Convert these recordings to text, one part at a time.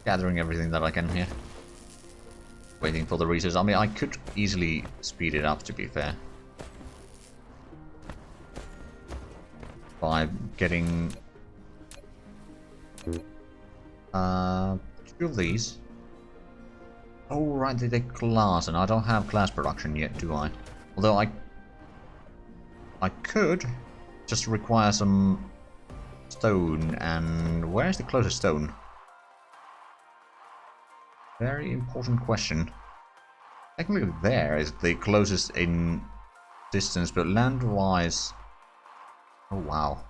gathering everything that I can here. Waiting for the resources. I mean, I could easily speed it up, to be fair. By getting... two of these. Oh, right, they take glass, and I don't have glass production yet, do I? Although I could just require some stone, and where's the closest stone? Very important question. Technically there is the closest in distance, but land-wise... Oh wow.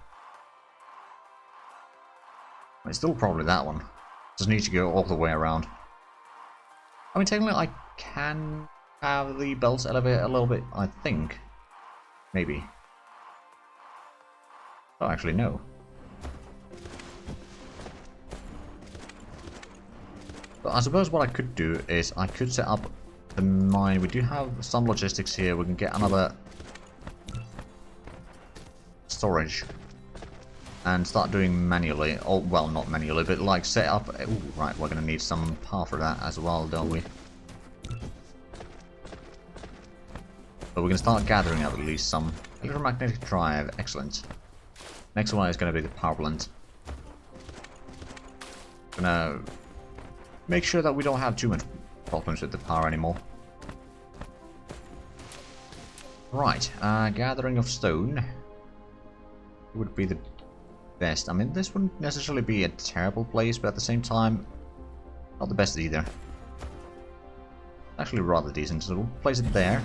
It's still probably that one. Just need to go all the way around. I mean, technically I can have the belts elevate a little bit, I think. Maybe. Oh, actually no. But I suppose what I could do is I could set up the mine. We do have some logistics here. We can get another storage and start doing manually. Oh, well, not manually, but like set up. Ooh, right, we're going to need some power for that as well, don't we? But we can start gathering up at least some electromagnetic drive. Excellent. Next one is going to be the power plant. Gonna make sure that we don't have too much problems with the power anymore. Right, gathering of stone would be the best. I mean, this wouldn't necessarily be a terrible place, but at the same time, not the best either. Actually rather decent, so we'll place it there.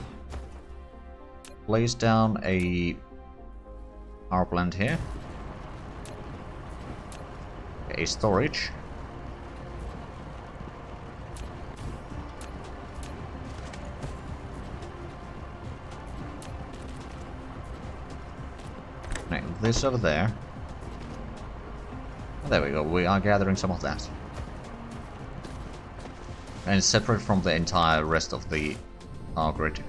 Place down a power plant here. A storage. Right, this over there. There we go, we are gathering some of that. And it's separate from the entire rest of the power grid.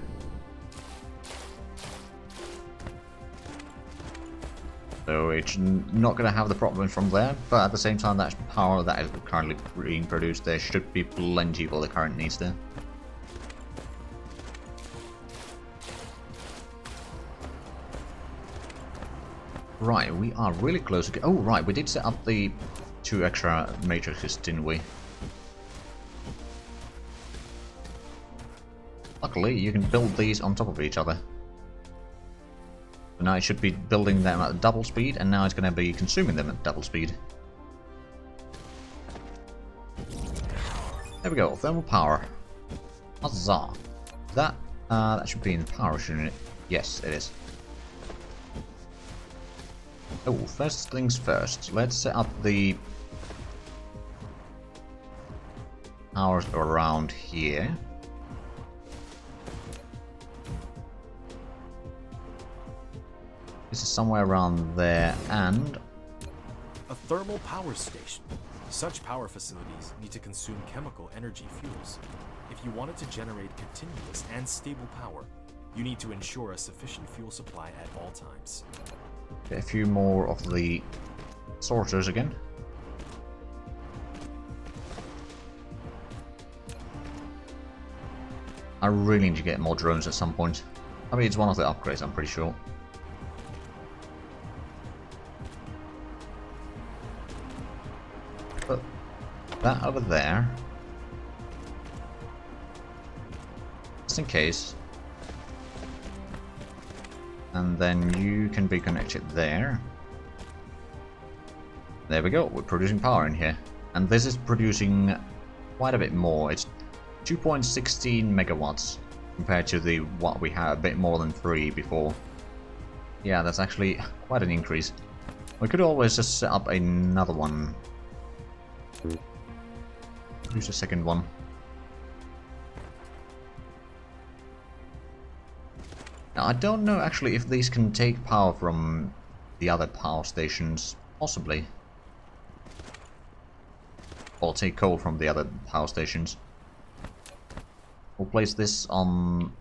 So it's not going to have the problem from there, but at the same time, that power that is currently being produced, there should be plenty for the current needs there. Right, we are really close. Oh, right, we did set up the 2 extra matrices, didn't we? Luckily, you can build these on top of each other. So now it should be building them at double speed, and now it's going to be consuming them at double speed. There we go, thermal power. Huzzah! That should be in the power, shouldn't it? Yes, it is. Oh, first things first. Let's set up the powers around here. This is somewhere around there, and a thermal power station. Such power facilities need to consume chemical energy fuels. If you wanted to generate continuous and stable power, you need to ensure a sufficient fuel supply at all times. Get a few more of the sorters again. I really need to get more drones at some point. I mean, it's one of the upgrades, I'm pretty sure. But that over there, just in case. And then you can be connected there. There we go, we're producing power in here. And this is producing quite a bit more. It's 2.16 megawatts compared to the what we had, a bit more than 3 before. Yeah, that's actually quite an increase. We could always just set up another one. Use a second one. Now, I don't know actually if these can take power from the other power stations, possibly. Or take coal from the other power stations. We'll place this on...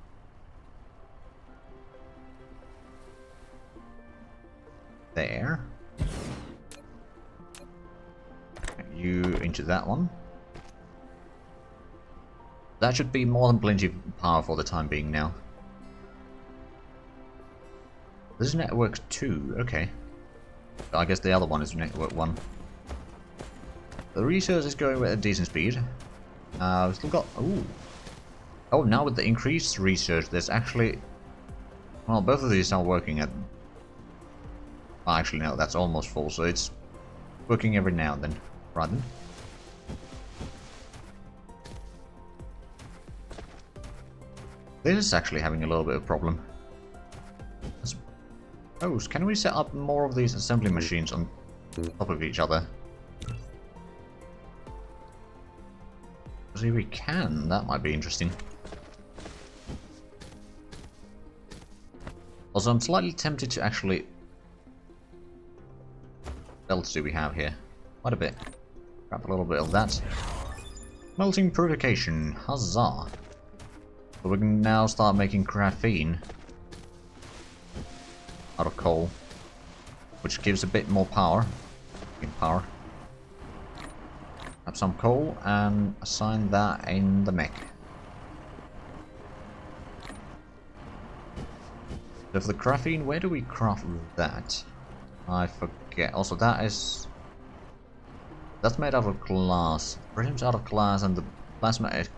there. You into that one. That should be more than plenty of power for the time being now. This is network 2, okay. I guess the other one is network 1. The research is going with a decent speed. We've still got... Ooh. Oh, now with the increased research, there's actually... Well, both of these are working at... Oh, actually, no, that's almost full, so it's working every now and then. Right then. This is actually having a little bit of a problem. Oh, can we set up more of these assembly machines on top of each other? See, we can. That might be interesting. Also, I'm slightly tempted to actually... What else do we have here? Quite a bit. Grab a little bit of that. Melting purification. Huzzah! So we can now start making graphene out of coal, which gives a bit more power. Grab some coal and assign that in the mech. So for the graphene, where do we craft that? I forget. Also, that's made out of glass. Prism's out of glass, and the plasma is...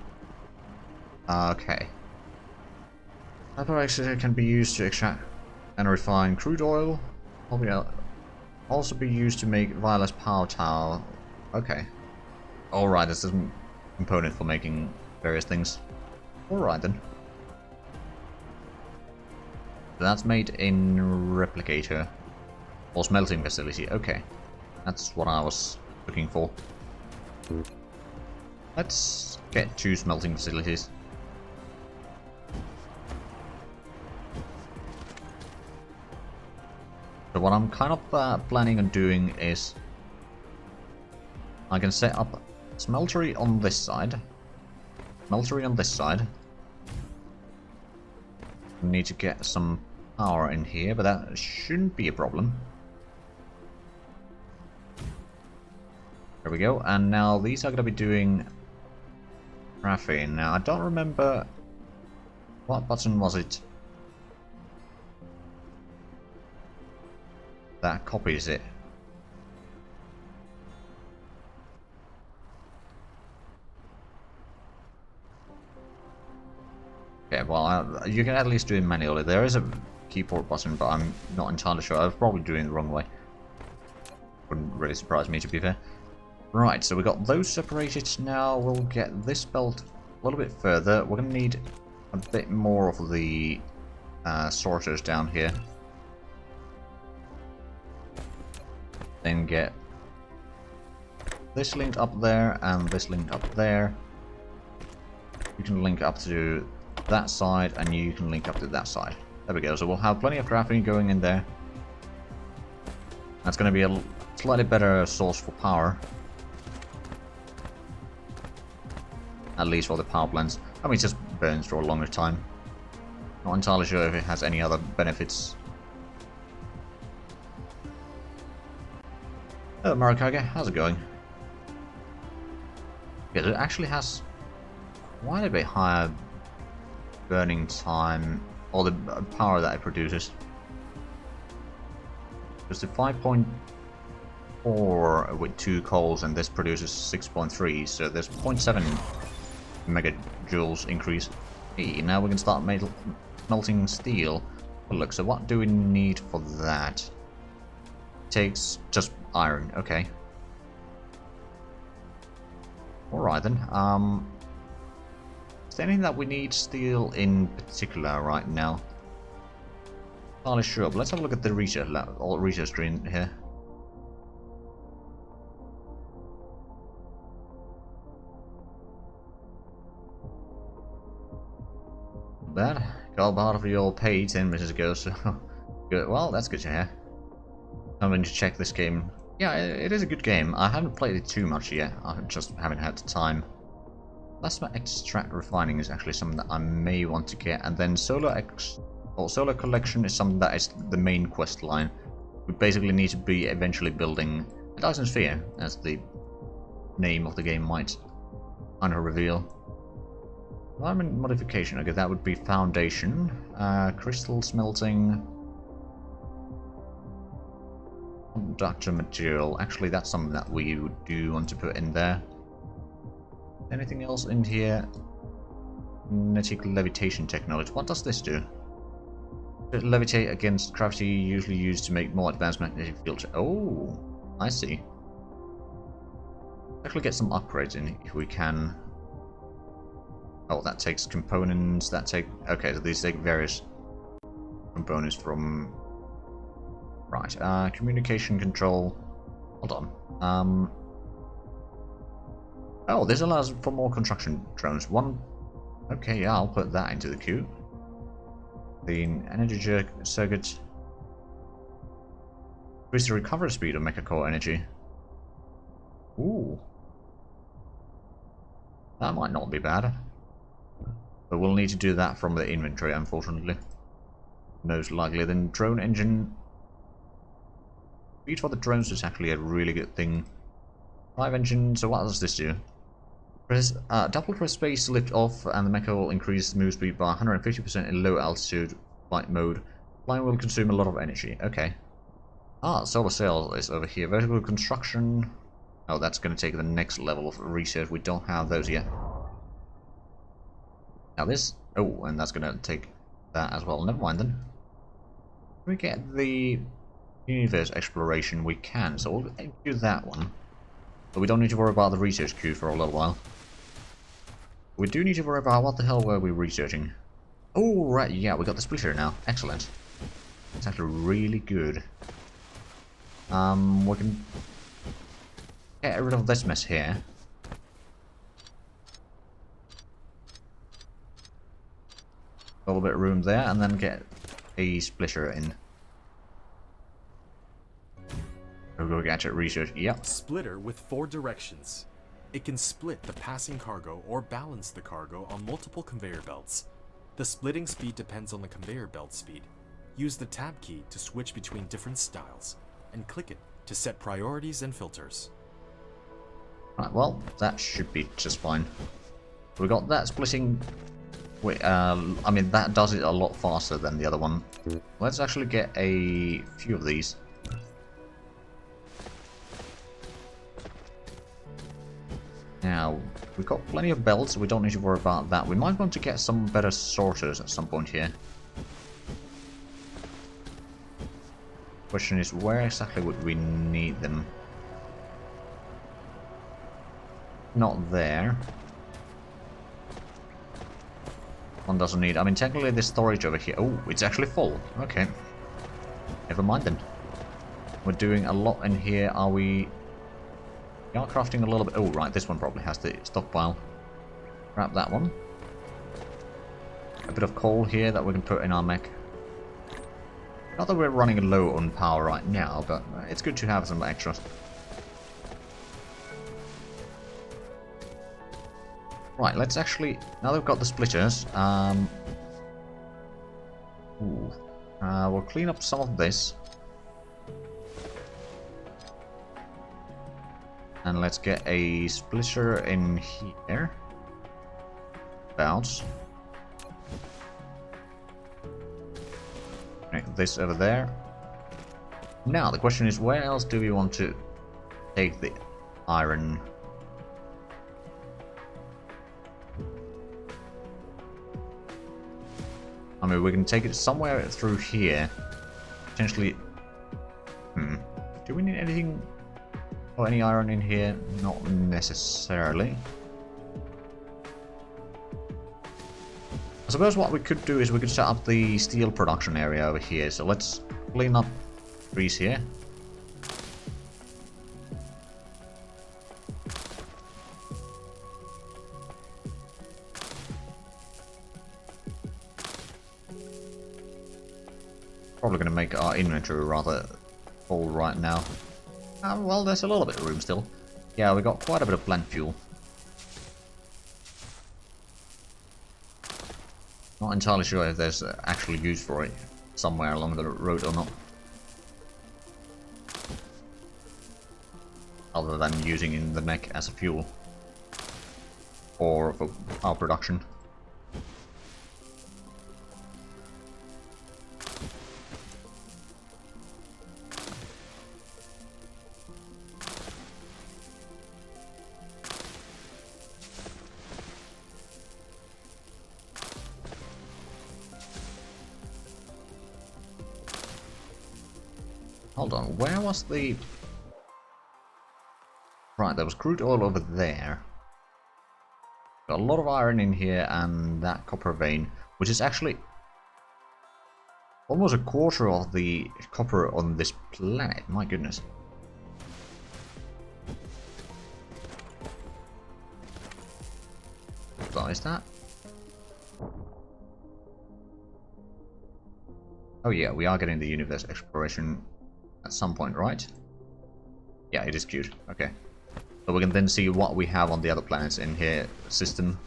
Okay. Hyperexciter can be used to extract and refine crude oil. Also be used to make wireless power tower. Okay. Alright, this is a component for making various things. Alright then. So that's made in replicator. Or smelting facility. Okay. That's what I was looking for. Let's get 2 smelting facilities. So what I'm kind of planning on doing is I can set up smeltery on this side, smeltery on this side. We need to get some power in here, but that shouldn't be a problem. There we go, and now these are going to be doing graphene. Now I don't remember what button was it that copies it. Okay, well, you can at least do it manually. There is a keyboard button, but I'm not entirely sure. I was probably doing it the wrong way. Wouldn't really surprise me, to be fair. Right, so we got those separated. Now we'll get this belt a little bit further. We're going to need a bit more of the sorters down here. Then get this linked up there and this linked up there. You can link up to that side and you can link up to that side. There we go. So we'll have plenty of graphene going in there. That's going to be a slightly better source for power. At least for the power plants. I mean, it just burns for a longer time. Not entirely sure if it has any other benefits. Hello Marikage, how's it going? Yeah, it actually has quite a bit higher burning time, or the power that it produces. Because the 5.4 with 2 coals, and this produces 6.3, so there's 0.7 megajoules increase. Hey, now we can start melting steel. Oh, look, so what do we need for that? It takes just iron, okay. Alright then, is there anything that we need steel in particular right now? Not really sure, but let's have a look at the research screen here. Bad. Got part of your pay 10 minutes ago, so good. Well, that's good to hear. I'm going to check this game. Yeah, it is a good game. I haven't played it too much yet. I just haven't had the time. Plasma extract refining is actually something that I may want to get, and then solar collection is something that is the main quest line. We basically need to be eventually building a Dyson sphere, as the name of the game might kind of reveal. Environment modification, okay, that would be foundation. Crystal smelting. Conductor material. Actually, that's something that we would do want to put in there. Anything else in here? Magnetic levitation technology. What does this do? It levitate against gravity, usually used to make more advanced magnetic fields. Oh, I see. Actually get some upgrades in if we can. Oh, that takes components, that take... Okay, so these take various components from... Right, communication control... Hold on. Oh, this allows for more construction drones. One... Okay, yeah, I'll put that into the queue. The energy circuit... Increase the recovery speed of mecha core energy. Ooh. That might not be bad. But we'll need to do that from the inventory, unfortunately. Most likely. Then drone engine. Speed for the drones is actually a really good thing. Drive engine, so what does this do? Double press space to lift off, and the mecha will increase move speed by 150% in low altitude flight mode. Flying will consume a lot of energy. Okay. Solar cell is over here. Vertical construction. Oh, that's going to take the next level of research. We don't have those yet. Now this... Oh, and that's going to take that as well. Never mind then. Can we get the universe exploration? We can, so we'll do that one. But we don't need to worry about the research queue for a little while. We do need to worry about what the hell were we researching. Oh, right, yeah, we got the splitter now. Excellent. It's actually really good. We can get rid of this mess here. A little bit of room there, and then get a splitter in. Go gadget research. Yep. Splitter with 4 directions. It can split the passing cargo or balance the cargo on multiple conveyor belts. The splitting speed depends on the conveyor belt speed. Use the tab key to switch between different styles, and click it to set priorities and filters. Right, well, that should be just fine. We got that splitting. I mean, that does it a lot faster than the other one. Let's actually get a few of these. Now, we've got plenty of belts, so we don't need to worry about that. We might want to get some better sorters at some point here. Question is, where exactly would we need them? Not there. One doesn't need... I mean, technically the storage over here... Oh, it's actually full. Okay. Never mind then. We're doing a lot in here. Are we... We are crafting a little bit... Oh, right. This one probably has the stockpile. Grab that one. A bit of coal here that we can put in our mech. Not that we're running low on power right now, but it's good to have some extras. Right, let's actually... Now that we've got the splitters, we'll clean up some of this. And let's get a splitter in here. Bounce. Right, this over there. Now, the question is, where else do we want to take the iron? I mean, we can take it somewhere through here. Potentially... Do we need anything... or any iron in here? Not necessarily. I suppose what we could do is we could set up the steel production area over here. So let's clean up trees here. Probably going to make our inventory rather full right now. Well, there's a little bit of room still. Yeah, we got quite a bit of plant fuel. Not entirely sure if there's actual use for it somewhere along the road or not. Other than using in the mech as a fuel. Or for power production. Hold on, where was the... Right, there was crude oil over there. Got a lot of iron in here and that copper vein, which is actually almost a quarter of the copper on this planet. My goodness. What is that? Oh yeah, we are getting the universe exploration at some point, right? Yeah, it is cute. Okay. So we can then see what we have on the other planets in here system.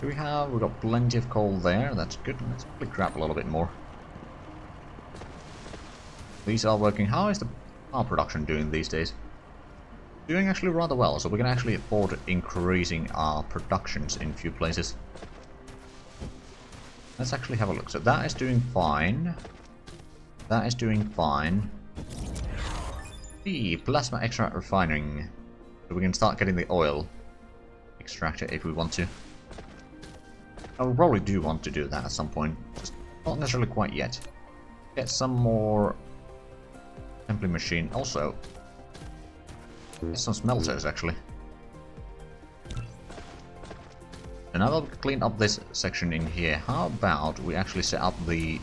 Do we have? We've got plenty of coal there. That's good. Let's probably grab a little bit more. These are working. How is the power production doing these days? Doing actually rather well, so we can actually afford increasing our productions in a few places. Let's actually have a look. So that is doing fine. That is doing fine. The plasma extract refining. So we can start getting the oil extractor if we want to. I will probably do want to do that at some point. Just not necessarily quite yet. Get some more assembly machine. Also, get some smelters actually. And now that we've cleaned up this section in here, how about we actually set up the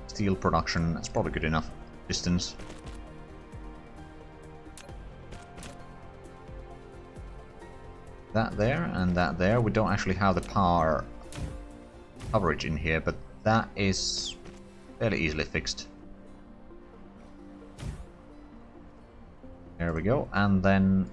steel production? That's probably good enough distance. That there and that there. We don't actually have the power coverage in here, but that is fairly easily fixed. There we go, and then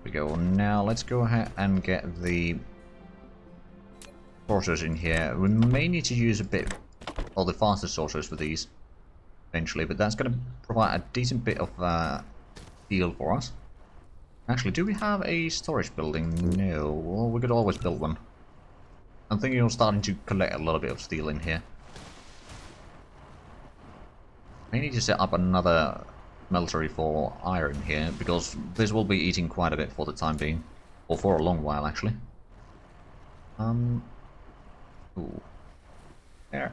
we go. Now let's go ahead and get the sorters in here. We may need to use a bit of the faster sorters for these eventually, but that's going to provide a decent bit of steel for us. Actually, do we have a storage building? No. Well, we could always build one. I'm thinking of starting to collect a little bit of steel in here. I need to set up another smeltery for iron here, because this will be eating quite a bit for the time being. Or for a long while, actually. Ooh. There.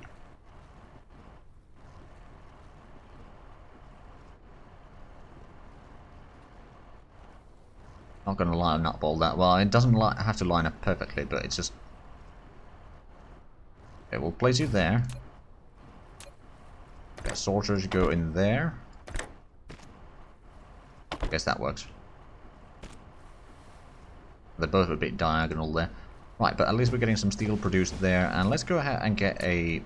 Not going to line up all that well. It doesn't have to line up perfectly, but it's just... Okay, we'll place you there. Okay, sorters go in there. I guess that works. They're both a bit diagonal there. Right, but at least we're getting some steel produced there. And let's go ahead and get a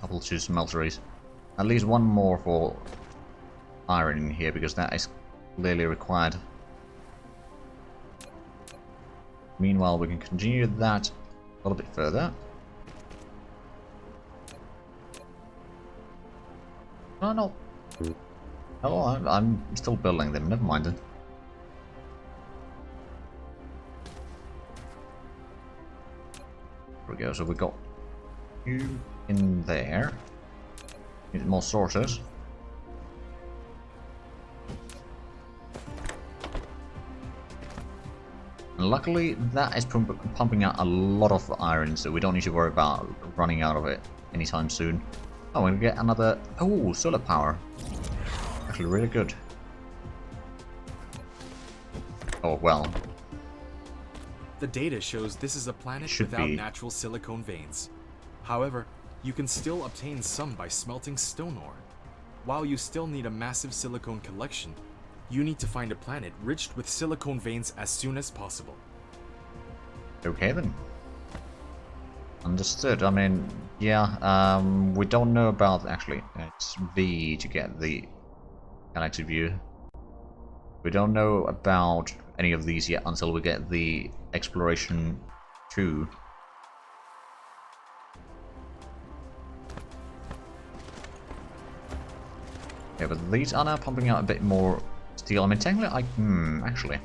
couple to smelteries. At least one more for iron in here, because that is clearly required. Meanwhile, we can continue that a little bit further. Oh, no. Oh, I'm still building them. Never mind then. There we go. So we got you in there. Need more sorters. And luckily, that is pumping out a lot of iron, so we don't need to worry about running out of it anytime soon. Oh, we're gonna get another... Oh, solar power. Actually, really good. Oh, well. The data shows this is a planet without natural silicone veins. However, you can still obtain some by smelting stone ore. While you still need a massive silicone collection, you need to find a planet rich with silicone veins as soon as possible. Okay then. Understood. I mean, yeah, we don't know about... Actually, it's V to get the galaxy view. We don't know about any of these yet until we get the exploration 2. Yeah, but these are now pumping out a bit more steel. I mean, technically, actually,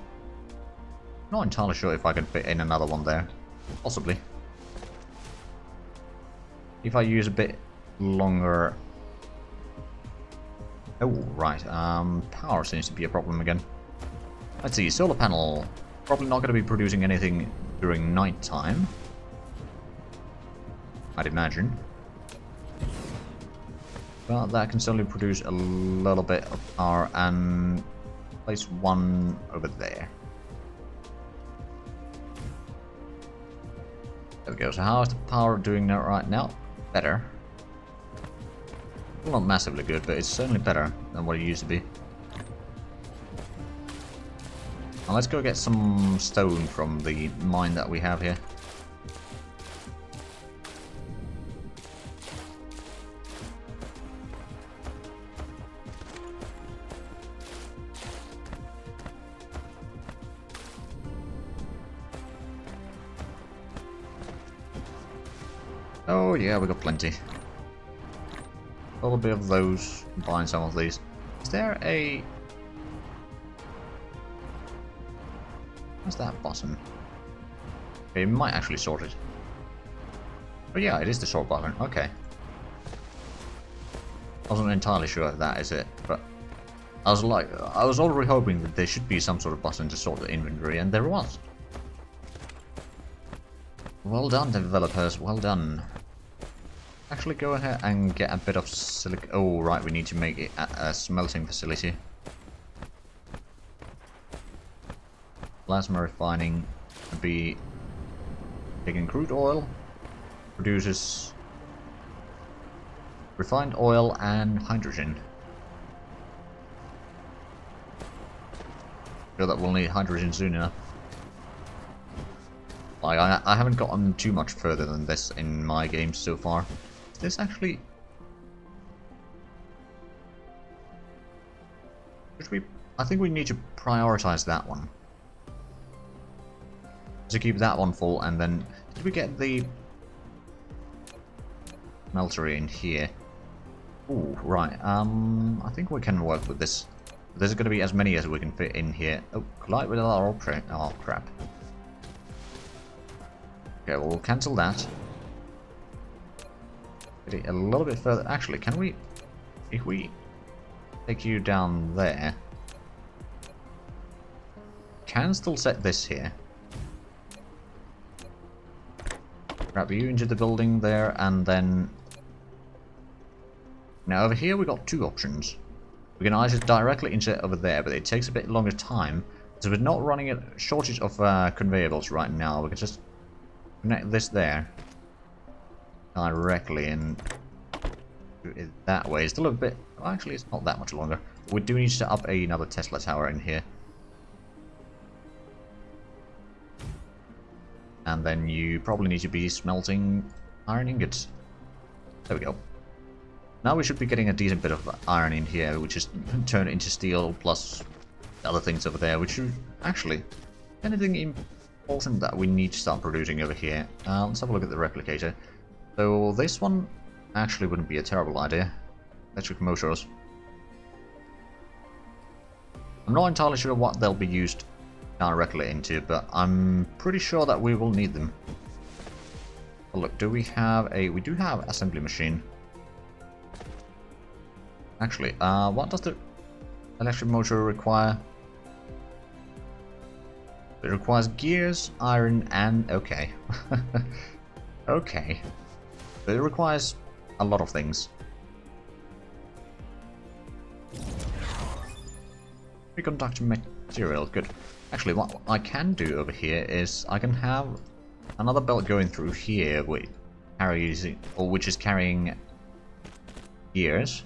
Not entirely sure if I can fit in another one there. Possibly. If I use a bit longer... Oh, right. Power seems to be a problem again. Let's see, solar panel. Probably not going to be producing anything during night time, I'd imagine. But that can certainly produce a little bit of power, and place one over there. There we go. So how is the power doing that right now? Better. Well, not massively good, but it's certainly better than what it used to be. Now let's go get some stone from the mine that we have here. Oh yeah, we got plenty. A little bit of those, combine some of these. Is there a... What's that button? Okay, it might actually sort it. Oh yeah, it is the sort button, okay. I wasn't entirely sure if that is it, but I was already hoping that there should be some sort of button to sort the inventory, and there was. Well done, developers, well done. Actually go ahead and get a bit of silicon. Oh right, we need to make it a smelting facility. Plasma refining would be taking crude oil, produces refined oil and hydrogen. Sure that we'll need hydrogen soon enough. Like I haven't gotten too much further than this in my games so far. Is this actually... Should we... I think we need to prioritize that one. To keep that one full, and then... Did we get the... melter in here? Ooh, right. I think we can work with this. There's going to be as many as we can fit in here. Oh, collide with our object. Oh, crap. Okay, well, we'll cancel that. Get it a little bit further. Actually, can we... If we take you down there... Can still set this here. Grab you into the building there, and then... Now over here we got two options. We can either directly insert over there, but it takes a bit longer time. So we're not running a shortage of conveyor belts right now. We can just connect this there directly and do it that way. It's still a bit... Well, actually, it's not that much longer. We do need to set up another Tesla tower in here. And then you probably need to be smelting iron ingots. There we go. Now we should be getting a decent bit of iron in here, which is turned into steel, plus other things over there, which should actually... Anything important that we need to start producing over here. Let's have a look at the replicator. So this one actually wouldn't be a terrible idea. Electric motors. I'm not entirely sure what they'll be used directly into, but I'm pretty sure that we will need them. Well, look, do we have a... We do have assembly machine. Actually, what does the electric motor require? It requires gears, iron, and... Okay. Okay. But it requires a lot of things. Reconductor material, good. Actually, what I can do over here is I can have another belt going through here which carries, or which is carrying gears.